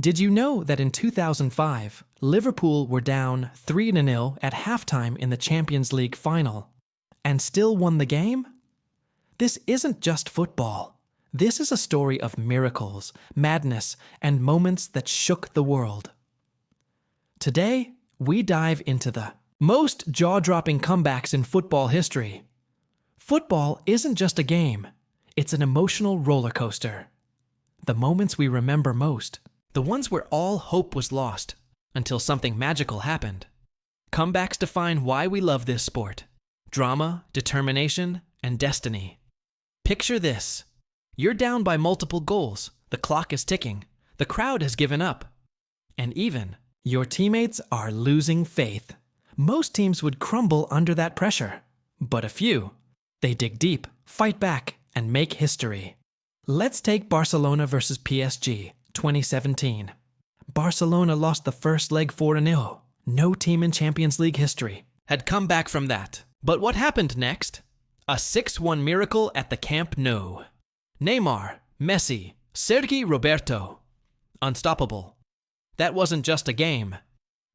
Did you know that in 2005, Liverpool were down 3-0 at halftime in the Champions League final and still won the game? This isn't just football. This is a story of miracles, madness, and moments that shook the world. Today, we dive into the most jaw-dropping comebacks in football history. Football isn't just a game. It's an emotional roller coaster. The moments we remember most. The ones where all hope was lost until something magical happened. Comebacks define why we love this sport. Drama, determination, and destiny. Picture this. You're down by multiple goals. The clock is ticking. The crowd has given up. And even, your teammates are losing faith. Most teams would crumble under that pressure. But a few, they dig deep, fight back, and make history. Let's take Barcelona versus PSG. 2017. Barcelona lost the first leg 4-0. No team in Champions League history had come back from that. But what happened next? A 6-1 miracle at the Camp Nou. Neymar, Messi, Sergi Roberto. Unstoppable. That wasn't just a game.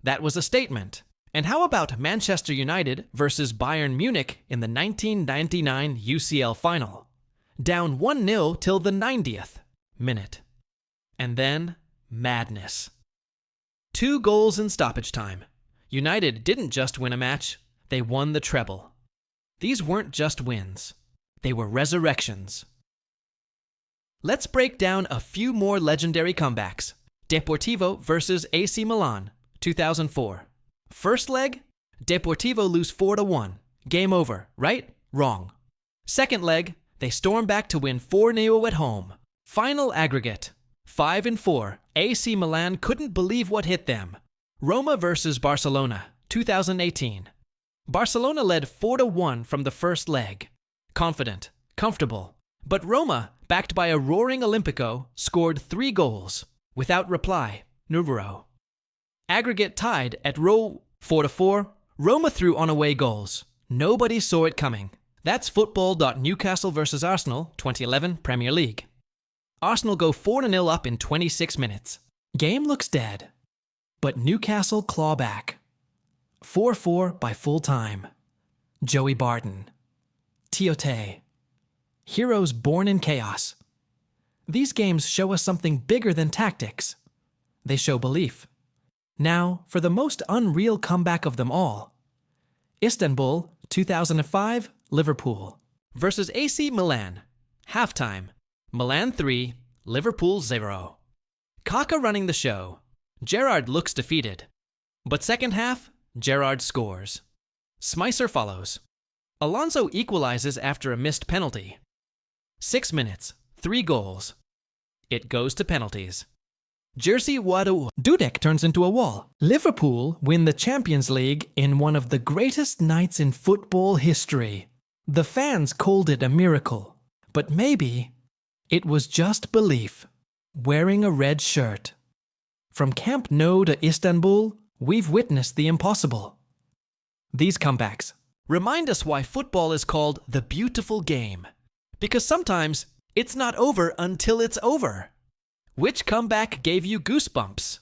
That was a statement. And how about Manchester United versus Bayern Munich in the 1999 UCL final? Down 1-0 till the 90th minute. And then, madness. 2 goals in stoppage time. United didn't just win a match, they won the treble. These weren't just wins, they were resurrections. Let's break down a few more legendary comebacks. Deportivo versus AC Milan, 2004. First leg, Deportivo lose 4-1. Game over, right? Wrong. Second leg, they storm back to win 4-0 at home. Final aggregate, 5-4. AC Milan couldn't believe what hit them. Roma versus Barcelona, 2018. Barcelona led 4-1 from the first leg. Confident, comfortable. But Roma, backed by a roaring Olympico, scored 3 goals. Without reply, numero. Aggregate tied at 4-4. Roma threw on away goals. Nobody saw it coming. That's football.Newcastle versus Arsenal, 2011 Premier League. Arsenal go 4-0 up in 26 minutes. Game looks dead. But Newcastle claw back. 4-4 by full time. Joey Barton. Tiote. Heroes born in chaos. These games show us something bigger than tactics. They show belief. Now, for the most unreal comeback of them all. Istanbul, 2005, Liverpool. Versus AC Milan. Halftime. Milan 3, Liverpool 0. Kaka running the show. Gerrard looks defeated. But second half, Gerrard scores. Smicer follows. Alonso equalizes after a missed penalty. 6 minutes, 3 goals. It goes to penalties. Jerzy Wadu Dudek turns into a wall. Liverpool win the Champions League in one of the greatest nights in football history. The fans called it a miracle, but maybe it was just belief. Wearing a red shirt. From Camp Nou to Istanbul, we've witnessed the impossible. These comebacks remind us why football is called the beautiful game. Because sometimes it's not over until it's over. Which comeback gave you goosebumps?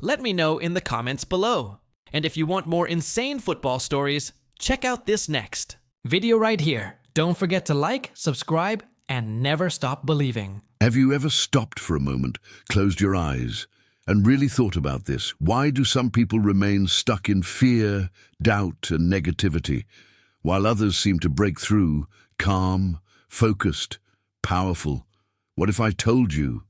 Let me know in the comments below. And if you want more insane football stories, check out this next video right here. Don't forget to like, subscribe, and never stop believing. Have you ever stopped for a moment, closed your eyes, and really thought about this? Why do some people remain stuck in fear, doubt, and negativity, while others seem to break through, calm, focused, powerful? What if I told you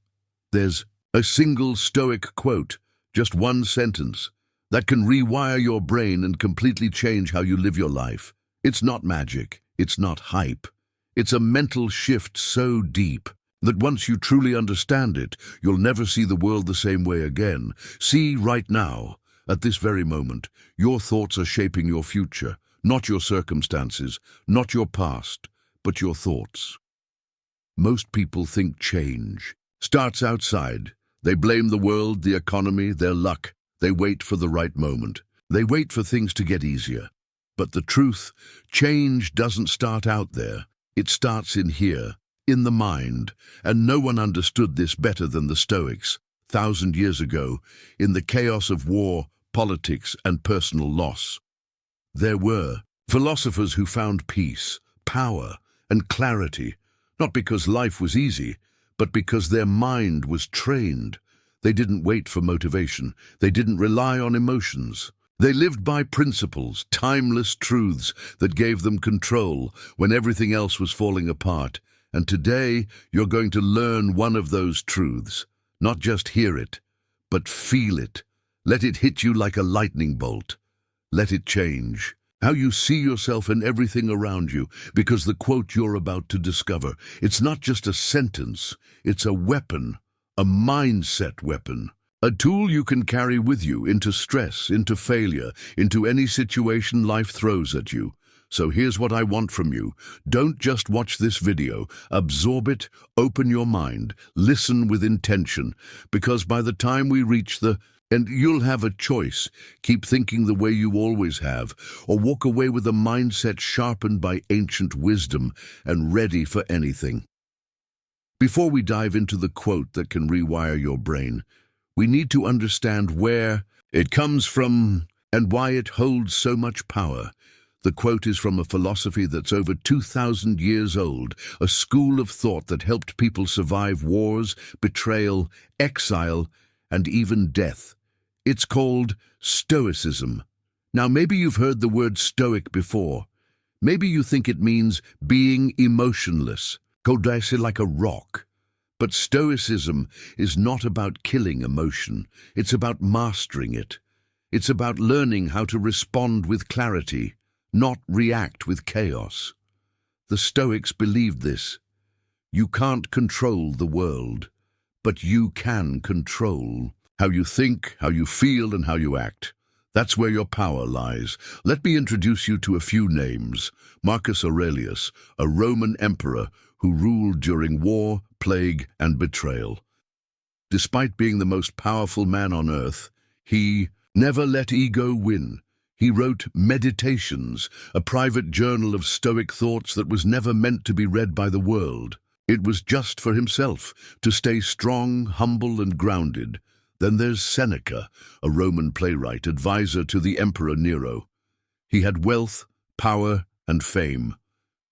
there's a single Stoic quote, just one sentence, that can rewire your brain and completely change how you live your life? It's not magic, it's not hype. It's a mental shift so deep that once you truly understand it, you'll never see the world the same way again. See, right now, at this very moment, your thoughts are shaping your future, not your circumstances, not your past, but your thoughts. Most people think change starts outside. They blame the world, the economy, their luck. They wait for the right moment. They wait for things to get easier. But the truth, change doesn't start out there. It starts in here, in the mind, and no one understood this better than the Stoics. 1,000 years ago, in the chaos of war, politics, and personal loss. There were philosophers who found peace, power, and clarity, not because life was easy, but because their mind was trained. They didn't wait for motivation. They didn't rely on emotions. They lived by principles, timeless truths that gave them control when everything else was falling apart. And today, you're going to learn one of those truths. Not just hear it, but feel it. Let it hit you like a lightning bolt. Let it change how you see yourself and everything around you, because the quote you're about to discover, it's not just a sentence, it's a weapon, a mindset weapon. A tool you can carry with you into stress, into failure, into any situation life throws at you. So here's what I want from you. Don't just watch this video. Absorb it, open your mind, listen with intention, because by the time we reach and you'll have a choice. Keep thinking the way you always have, or walk away with a mindset sharpened by ancient wisdom and ready for anything. Before we dive into the quote that can rewire your brain, we need to understand where it comes from and why it holds so much power. The quote is from a philosophy that's over 2,000 years old, a school of thought that helped people survive wars, betrayal, exile, and even death. It's called Stoicism. Now, maybe you've heard the word Stoic before. Maybe you think it means being emotionless, cold like a rock. But Stoicism is not about killing emotion. It's about mastering it. It's about learning how to respond with clarity, not react with chaos. The Stoics believed this. You can't control the world, but you can control how you think, how you feel, and how you act. That's where your power lies. Let me introduce you to a few names. Marcus Aurelius, a Roman emperor who ruled during war, plague, and betrayal. Despite being the most powerful man on earth, he never let ego win. He wrote Meditations, a private journal of Stoic thoughts that was never meant to be read by the world. It was just for himself, to stay strong, humble, and grounded. Then there's Seneca, a Roman playwright, advisor to the Emperor Nero. He had wealth, power, and fame,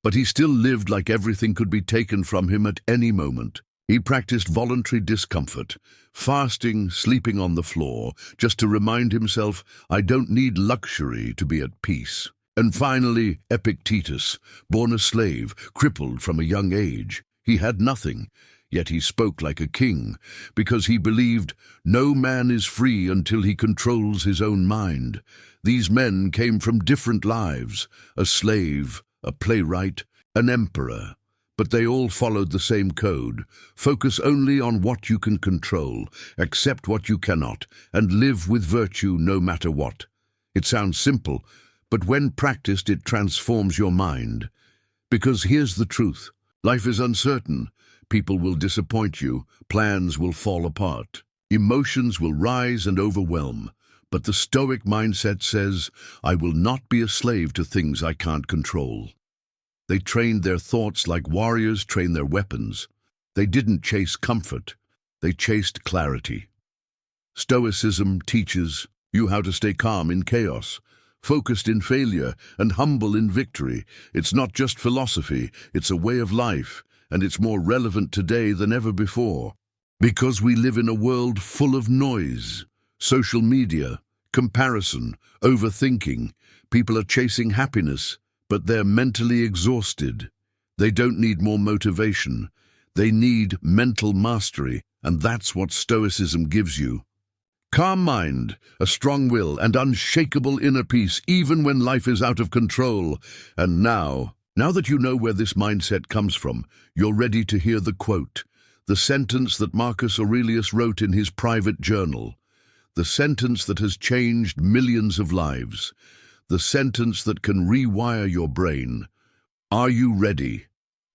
but he still lived like everything could be taken from him at any moment. He practiced voluntary discomfort, fasting, sleeping on the floor, just to remind himself, I don't need luxury to be at peace. And finally, Epictetus, born a slave, crippled from a young age. He had nothing. Yet he spoke like a king, because he believed no man is free until he controls his own mind. These men came from different lives, a slave, a playwright, an emperor, but they all followed the same code. Focus only on what you can control, accept what you cannot, and live with virtue no matter what. It sounds simple, but when practiced it transforms your mind. Because here's the truth, life is uncertain. People will disappoint you, plans will fall apart, emotions will rise and overwhelm. But the Stoic mindset says, I will not be a slave to things I can't control. They trained their thoughts like warriors train their weapons. They didn't chase comfort, they chased clarity. Stoicism teaches you how to stay calm in chaos, focused in failure, and humble in victory. It's not just philosophy, it's a way of life. And it's more relevant today than ever before. Because we live in a world full of noise, social media, comparison, overthinking. People are chasing happiness, but they're mentally exhausted. They don't need more motivation. They need mental mastery, and that's what Stoicism gives you. Calm mind, a strong will, and unshakable inner peace, even when life is out of control. And now that you know where this mindset comes from, you're ready to hear the quote, the sentence that Marcus Aurelius wrote in his private journal, the sentence that has changed millions of lives, the sentence that can rewire your brain. Are you ready?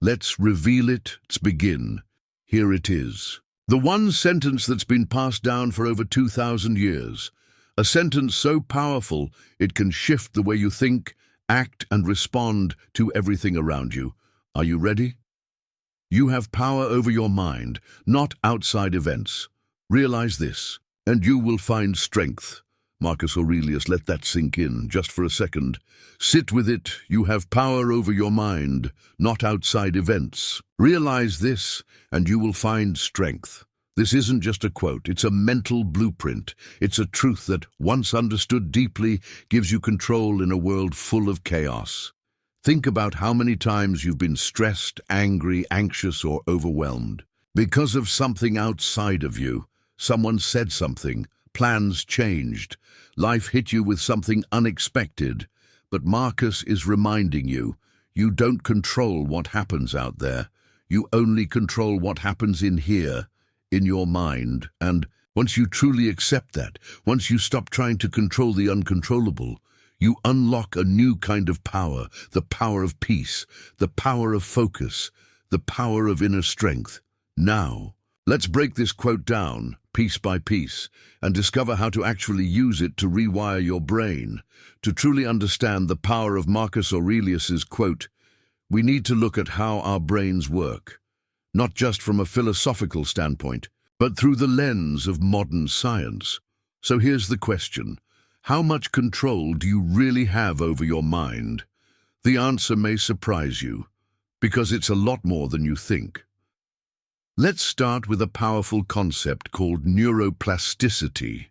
Let's reveal it. Let's begin. Here it is. The one sentence that's been passed down for over 2,000 years. A sentence so powerful it can shift the way you think, act, and respond to everything around you. Are you ready? You have power over your mind, not outside events. Realize this, and you will find strength. Marcus Aurelius, let that sink in just for a second. Sit with it. You have power over your mind, not outside events. Realize this, and you will find strength. This isn't just a quote, it's a mental blueprint. It's a truth that, once understood deeply, gives you control in a world full of chaos. Think about how many times you've been stressed, angry, anxious, or overwhelmed. Because of something outside of you. Someone said something, plans changed, life hit you with something unexpected. But Marcus is reminding you, you don't control what happens out there. You only control what happens in here, in your mind. And once you truly accept that, once you stop trying to control the uncontrollable, you unlock a new kind of power, the power of peace, the power of focus, the power of inner strength. Now, let's break this quote down, piece by piece, and discover how to actually use it to rewire your brain. To truly understand the power of Marcus Aurelius's quote, we need to look at how our brains work, not just from a philosophical standpoint, but through the lens of modern science. So here's the question. How much control do you really have over your mind? The answer may surprise you, because it's a lot more than you think. Let's start with a powerful concept called neuroplasticity.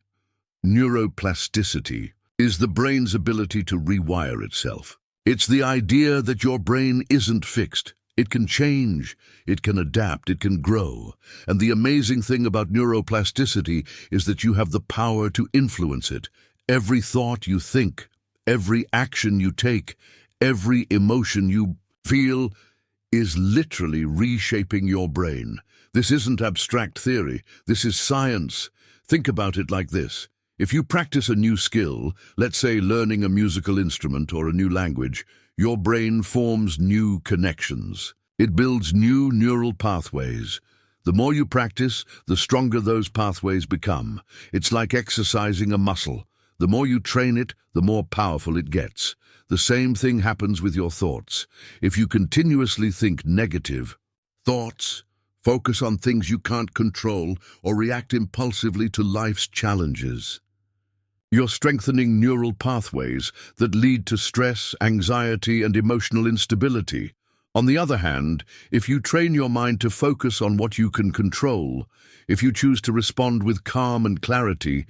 Neuroplasticity is the brain's ability to rewire itself. It's the idea that your brain isn't fixed. It can change, it can adapt, it can grow. And the amazing thing about neuroplasticity is that you have the power to influence it. Every thought you think, every action you take, every emotion you feel is literally reshaping your brain. This isn't abstract theory, this is science. Think about it like this. If you practice a new skill, let's say learning a musical instrument or a new language, your brain forms new connections. It builds new neural pathways. The more you practice, the stronger those pathways become. It's like exercising a muscle. The more you train it, the more powerful it gets. The same thing happens with your thoughts. If you continuously think negative thoughts, focus on things you can't control, or react impulsively to life's challenges, you're strengthening neural pathways that lead to stress, anxiety, and emotional instability. On the other hand, if you train your mind to focus on what you can control, if you choose to respond with calm and clarity,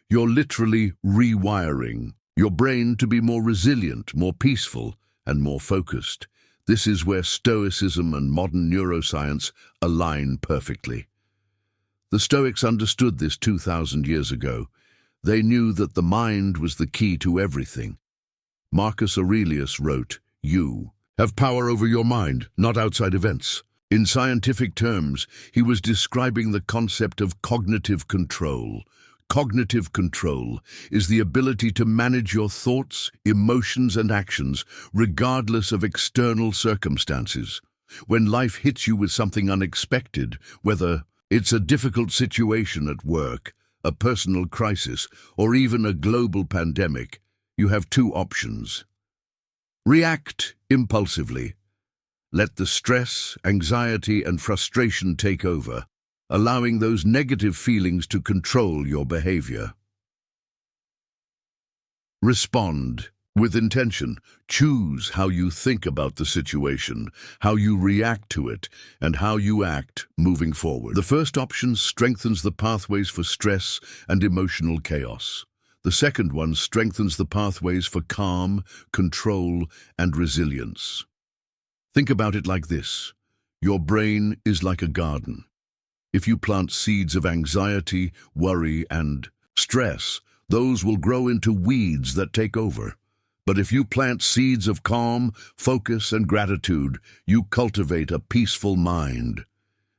you're literally rewiring your brain to be more resilient, more peaceful, and more focused. This is where Stoicism and modern neuroscience align perfectly. The Stoics understood this 2,000 years ago. They knew that the mind was the key to everything. Marcus Aurelius wrote, "You have power over your mind, not outside events." In scientific terms, he was describing the concept of cognitive control. Cognitive control is the ability to manage your thoughts, emotions, and actions, regardless of external circumstances. When life hits you with something unexpected, whether it's a difficult situation at work, a personal crisis, or even a global pandemic, you have two options. React impulsively. Let the stress, anxiety, and frustration take over, allowing those negative feelings to control your behavior. Respond with intention. Choose how you think about the situation, how you react to it, and how you act moving forward. The first option strengthens the pathways for stress and emotional chaos. The second one strengthens the pathways for calm, control, and resilience. Think about it like this. Your brain is like a garden. If you plant seeds of anxiety, worry, and stress, those will grow into weeds that take over. But if you plant seeds of calm, focus, and gratitude, you cultivate a peaceful mind.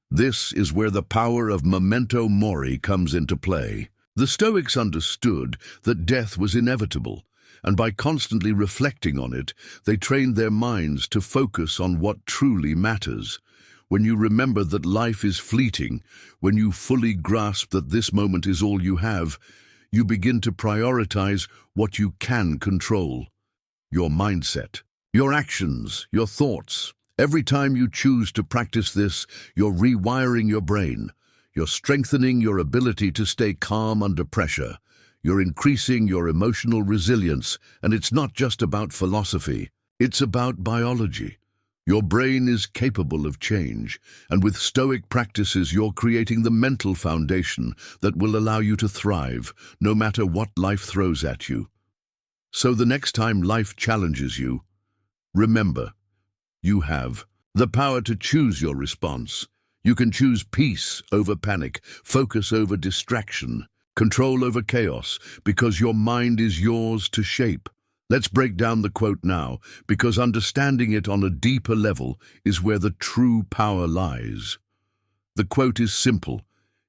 This is where the power of memento mori comes into play. The Stoics understood that death was inevitable, and by constantly reflecting on it, they trained their minds to focus on what truly matters. When you remember that life is fleeting, when you fully grasp that this moment is all you have, you begin to prioritize what you can control. Your mindset, your actions, your thoughts. Every time you choose to practice this, you're rewiring your brain. You're strengthening your ability to stay calm under pressure. You're increasing your emotional resilience, and it's not just about philosophy. It's about biology. Your brain is capable of change, and with Stoic practices you're creating the mental foundation that will allow you to thrive, no matter what life throws at you. So the next time life challenges you, remember, you have the power to choose your response. You can choose peace over panic, focus over distraction, control over chaos, because your mind is yours to shape. Let's break down the quote now, because understanding it on a deeper level is where the true power lies. The quote is simple,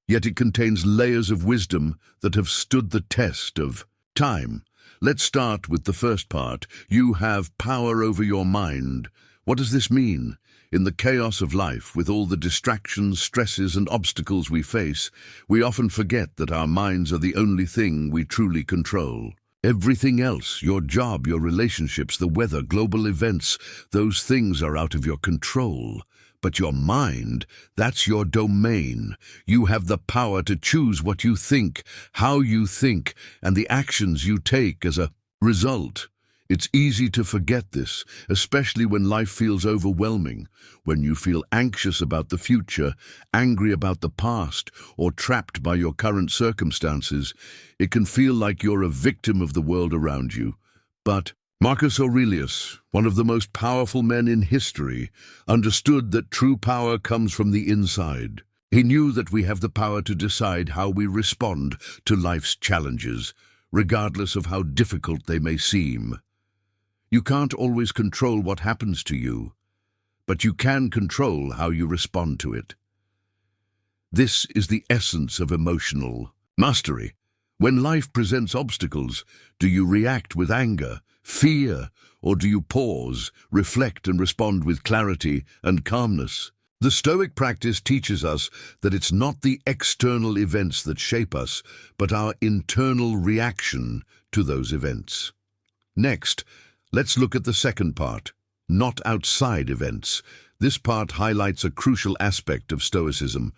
yet it contains layers of wisdom that have stood the test of time. Let's start with the first part. You have power over your mind. What does this mean? In the chaos of life, with all the distractions, stresses, and obstacles we face, we often forget that our minds are the only thing we truly control. Everything else, your job, your relationships, the weather, global events, those things are out of your control. But your mind, that's your domain. You have the power to choose what you think, how you think, and the actions you take as a result. It's easy to forget this, especially when life feels overwhelming, when you feel anxious about the future, angry about the past, or trapped by your current circumstances. It can feel like you're a victim of the world around you. But Marcus Aurelius, one of the most powerful men in history, understood that true power comes from the inside. He knew that we have the power to decide how we respond to life's challenges, regardless of how difficult they may seem. You can't always control what happens to you, but you can control how you respond to it. This is the essence of emotional mastery. When life presents obstacles, do you react with anger, fear, or do you pause, reflect, and respond with clarity and calmness? The Stoic practice teaches us that it's not the external events that shape us, but our internal reaction to those events. Next, let's look at the second part, not outside events. This part highlights a crucial aspect of Stoicism,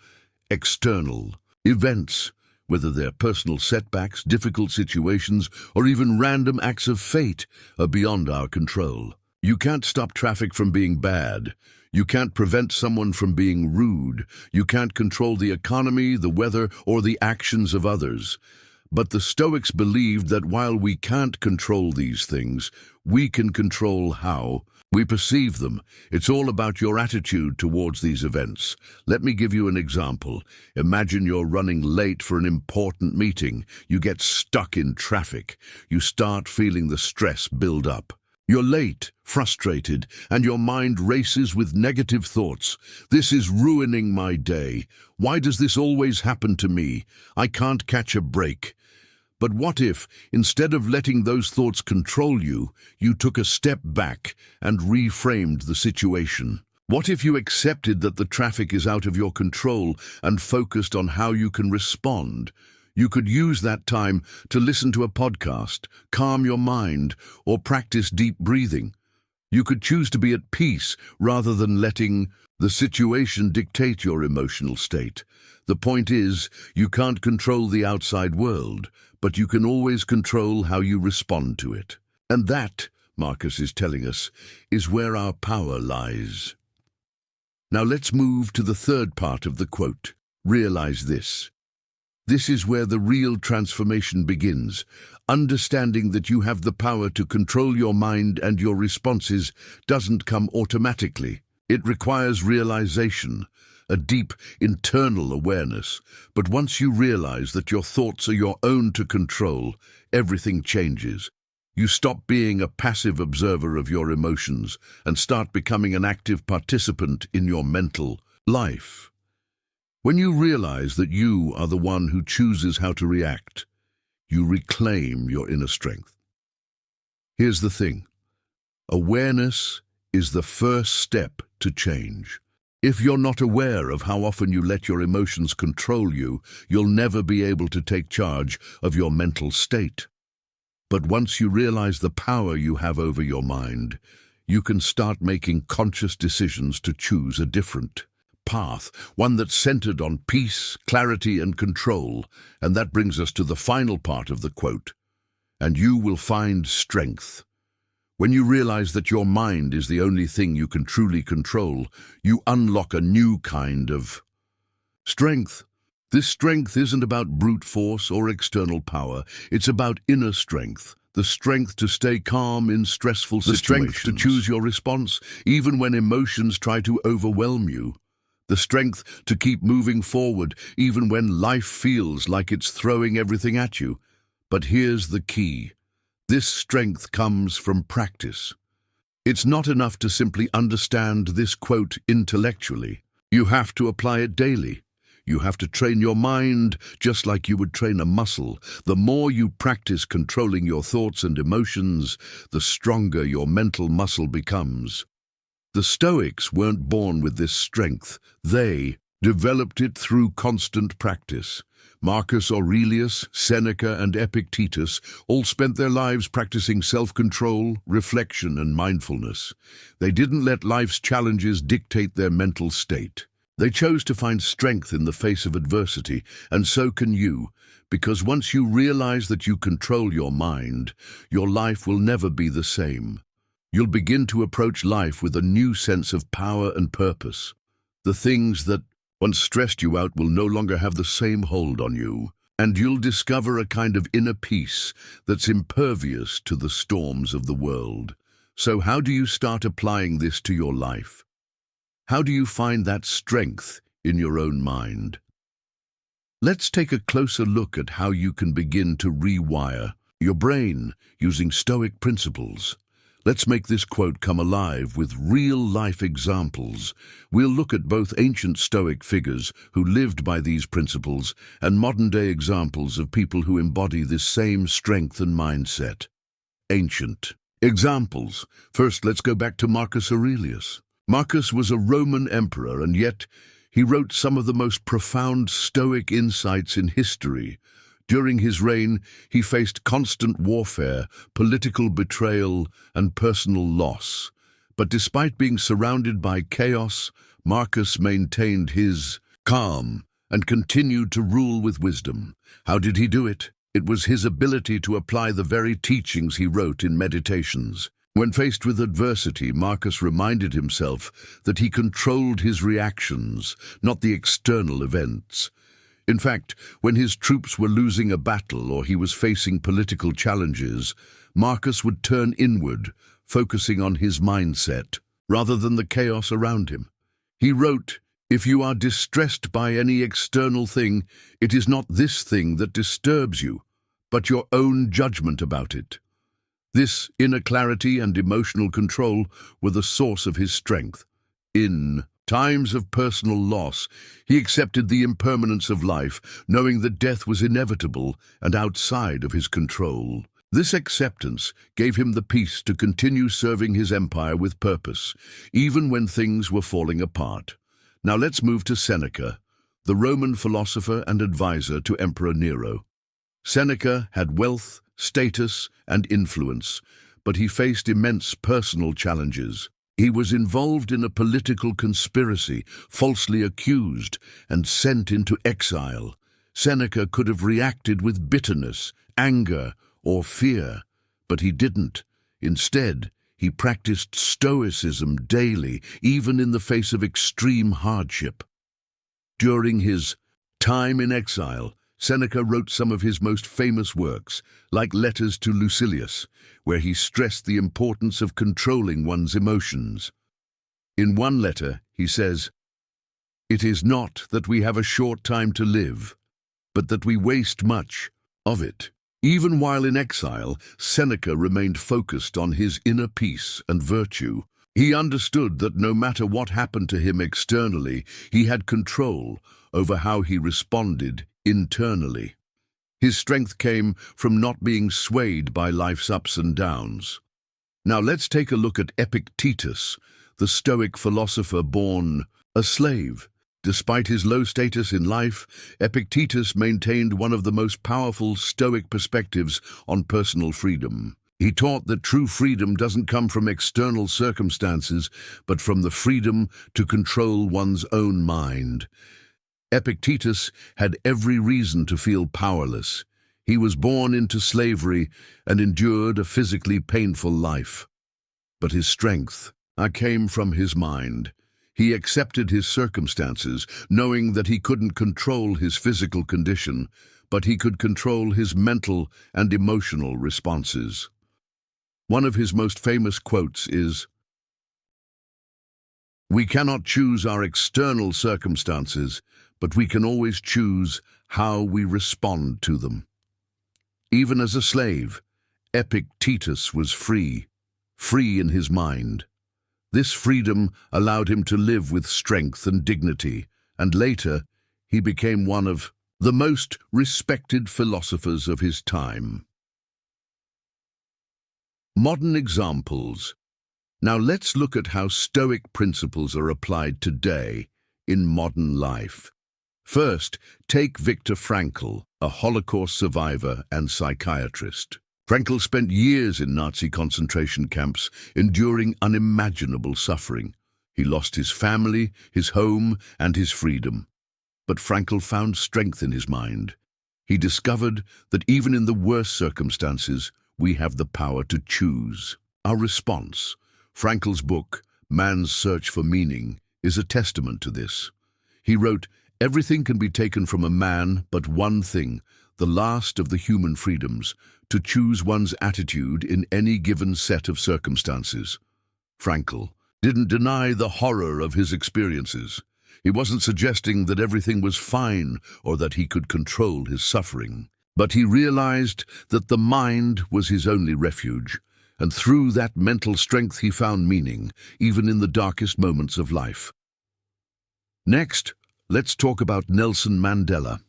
external events, whether they're personal setbacks, difficult situations, or even random acts of fate, are beyond our control. You can't stop traffic from being bad. You can't prevent someone from being rude. You can't control the economy, the weather, or the actions of others. But the Stoics believed that while we can't control these things, we can control how we perceive them. It's all about your attitude towards these events. Let me give you an example. Imagine you're running late for an important meeting. You get stuck in traffic. You start feeling the stress build up. You're late, frustrated, and your mind races with negative thoughts. This is ruining my day. Why does this always happen to me? I can't catch a break. But what if, instead of letting those thoughts control you, you took a step back and reframed the situation? What if you accepted that the traffic is out of your control and focused on how you can respond? You could use that time to listen to a podcast, calm your mind, or practice deep breathing. You could choose to be at peace rather than letting the situation dictate your emotional state. The point is, you can't control the outside world, but you can always control how you respond to it. And that, Marcus is telling us, is where our power lies. Now let's move to the third part of the quote. Realize this. This is where the real transformation begins. Understanding that you have the power to control your mind and your responses doesn't come automatically. It requires realization, a deep internal awareness. But once you realize that your thoughts are your own to control, everything changes. You stop being a passive observer of your emotions and start becoming an active participant in your mental life. When you realize that you are the one who chooses how to react, you reclaim your inner strength. Here's the thing. Awareness is the first step to change. If you're not aware of how often you let your emotions control you, you'll never be able to take charge of your mental state. But once you realize the power you have over your mind, you can start making conscious decisions to choose a different path, one that's centered on peace, clarity, and control. And that brings us to the final part of the quote. And you will find strength. When you realize that your mind is the only thing you can truly control, you unlock a new kind of strength. This strength isn't about brute force or external power. It's about inner strength. The strength to stay calm in stressful situations. The strength to choose your response, even when emotions try to overwhelm you. The strength to keep moving forward, even when life feels like it's throwing everything at you. But here's the key. This strength comes from practice. It's not enough to simply understand this quote intellectually. You have to apply it daily. You have to train your mind just like you would train a muscle. The more you practice controlling your thoughts and emotions, the stronger your mental muscle becomes. The Stoics weren't born with this strength. They developed it through constant practice. Marcus Aurelius, Seneca, and Epictetus all spent their lives practicing self-control, reflection, and mindfulness. They didn't let life's challenges dictate their mental state. They chose to find strength in the face of adversity, and so can you, because once you realize that you control your mind, your life will never be the same. You'll begin to approach life with a new sense of power and purpose. The things that once stressed you out will no longer have the same hold on you, and you'll discover a kind of inner peace that's impervious to the storms of the world. So how do you start applying this to your life? How do you find that strength in your own mind? Let's take a closer look at how you can begin to rewire your brain using Stoic principles. Let's make this quote come alive with real-life examples. We'll look at both ancient Stoic figures who lived by these principles and modern-day examples of people who embody this same strength and mindset. Ancient examples. First, let's go back to Marcus Aurelius. Marcus was a Roman emperor, and yet he wrote some of the most profound Stoic insights in history. During his reign, he faced constant warfare, political betrayal, and personal loss. But despite being surrounded by chaos, Marcus maintained his calm and continued to rule with wisdom. How did he do it? It was his ability to apply the very teachings he wrote in Meditations. When faced with adversity, Marcus reminded himself that he controlled his reactions, not the external events. In fact, when his troops were losing a battle or he was facing political challenges, Marcus would turn inward, focusing on his mindset, rather than the chaos around him. He wrote, "If you are distressed by any external thing, it is not this thing that disturbs you, but your own judgment about it." This inner clarity and emotional control were the source of his strength. In times of personal loss, he accepted the impermanence of life, knowing that death was inevitable and outside of his control. This acceptance gave him the peace to continue serving his empire with purpose, even when things were falling apart. Now let's move to Seneca, the Roman philosopher and advisor to Emperor Nero. Seneca had wealth, status, and influence, but he faced immense personal challenges. He was involved in a political conspiracy, falsely accused, and sent into exile. Seneca could have reacted with bitterness, anger, or fear, but he didn't. Instead, he practiced Stoicism daily, even in the face of extreme hardship. During his time in exile, Seneca wrote some of his most famous works, like Letters to Lucilius, where he stressed the importance of controlling one's emotions. In one letter, he says, "It is not that we have a short time to live, but that we waste much of it." Even while in exile, Seneca remained focused on his inner peace and virtue. He understood that no matter what happened to him externally, he had control over how he responded internally. His strength came from not being swayed by life's ups and downs. Now let's take a look at Epictetus, the Stoic philosopher born a slave. Despite his low status in life, Epictetus maintained one of the most powerful Stoic perspectives on personal freedom. He taught that true freedom doesn't come from external circumstances, but from the freedom to control one's own mind. Epictetus had every reason to feel powerless. He was born into slavery and endured a physically painful life. But his strength came from his mind. He accepted his circumstances, knowing that he couldn't control his physical condition, but he could control his mental and emotional responses. One of his most famous quotes is, "We cannot choose our external circumstances, but we can always choose how we respond to them." Even as a slave, Epictetus was free in his mind. This freedom allowed him to live with strength and dignity, and later he became one of the most respected philosophers of his time. Modern examples. Now let's look at how Stoic principles are applied today in modern life. First, take Viktor Frankl, a Holocaust survivor and psychiatrist. Frankl spent years in Nazi concentration camps, enduring unimaginable suffering. He lost his family, his home, and his freedom. But Frankl found strength in his mind. He discovered that even in the worst circumstances, we have the power to choose our response. Frankl's book, Man's Search for Meaning, is a testament to this. He wrote, "Everything can be taken from a man but one thing, the last of the human freedoms, to choose one's attitude in any given set of circumstances." Frankl didn't deny the horror of his experiences. He wasn't suggesting that everything was fine or that he could control his suffering. But he realized that the mind was his only refuge, and through that mental strength he found meaning, even in the darkest moments of life. Next, let's talk about Nelson Mandela,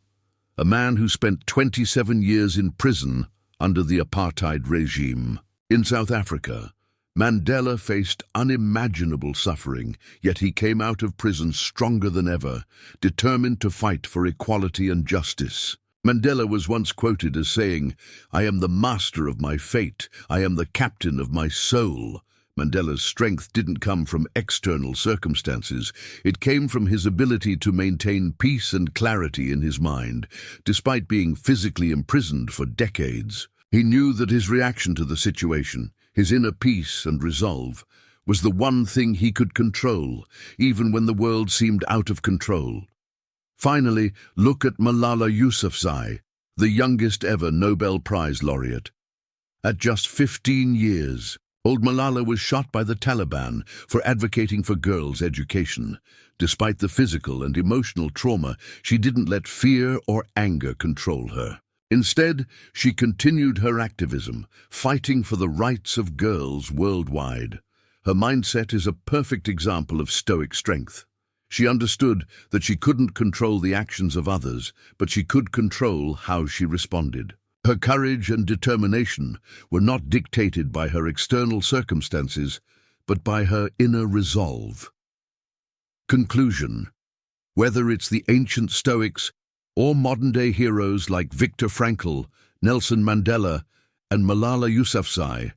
a man who spent 27 years in prison under the apartheid regime. In South Africa, Mandela faced unimaginable suffering, yet he came out of prison stronger than ever, determined to fight for equality and justice. Mandela was once quoted as saying, "I am the master of my fate. I am the captain of my soul." Mandela's strength didn't come from external circumstances. It came from his ability to maintain peace and clarity in his mind, despite being physically imprisoned for decades. He knew that his reaction to the situation, his inner peace and resolve, was the one thing he could control, even when the world seemed out of control. Finally, look at Malala Yousafzai, the youngest ever Nobel Prize laureate. At just 15 years, old Malala was shot by the Taliban for advocating for girls' education. Despite the physical and emotional trauma, she didn't let fear or anger control her. Instead, she continued her activism, fighting for the rights of girls worldwide. Her mindset is a perfect example of Stoic strength. She understood that she couldn't control the actions of others, but she could control how she responded. Her courage and determination were not dictated by her external circumstances, but by her inner resolve. Conclusion. Whether it's the ancient Stoics or modern-day heroes like Viktor Frankl, Nelson Mandela, and Malala Yousafzai,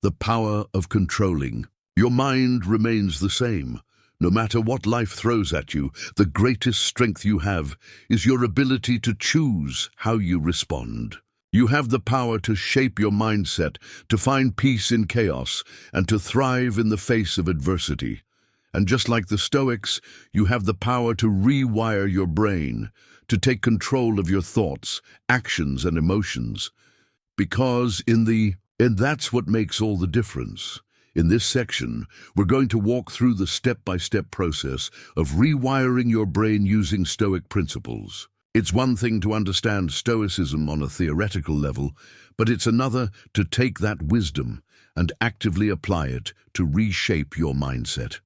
the power of controlling your mind remains the same. No matter what life throws at you, the greatest strength you have is your ability to choose how you respond. You have the power to shape your mindset, to find peace in chaos, and to thrive in the face of adversity. And just like the Stoics, you have the power to rewire your brain, to take control of your thoughts, actions, and emotions. Because that's what makes all the difference. In this section, we're going to walk through the step-by-step process of rewiring your brain using Stoic principles. It's one thing to understand Stoicism on a theoretical level, but it's another to take that wisdom and actively apply it to reshape your mindset.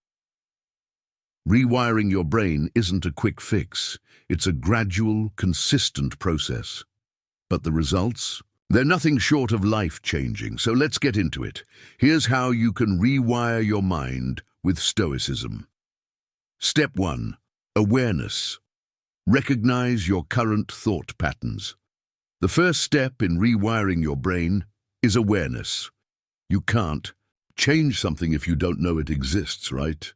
Rewiring your brain isn't a quick fix. It's a gradual, consistent process. But the results? They're nothing short of life-changing, so let's get into it. Here's how you can rewire your mind with Stoicism. Step 1. Awareness. Recognize your current thought patterns. The first step in rewiring your brain is awareness. You can't change something if you don't know it exists, right?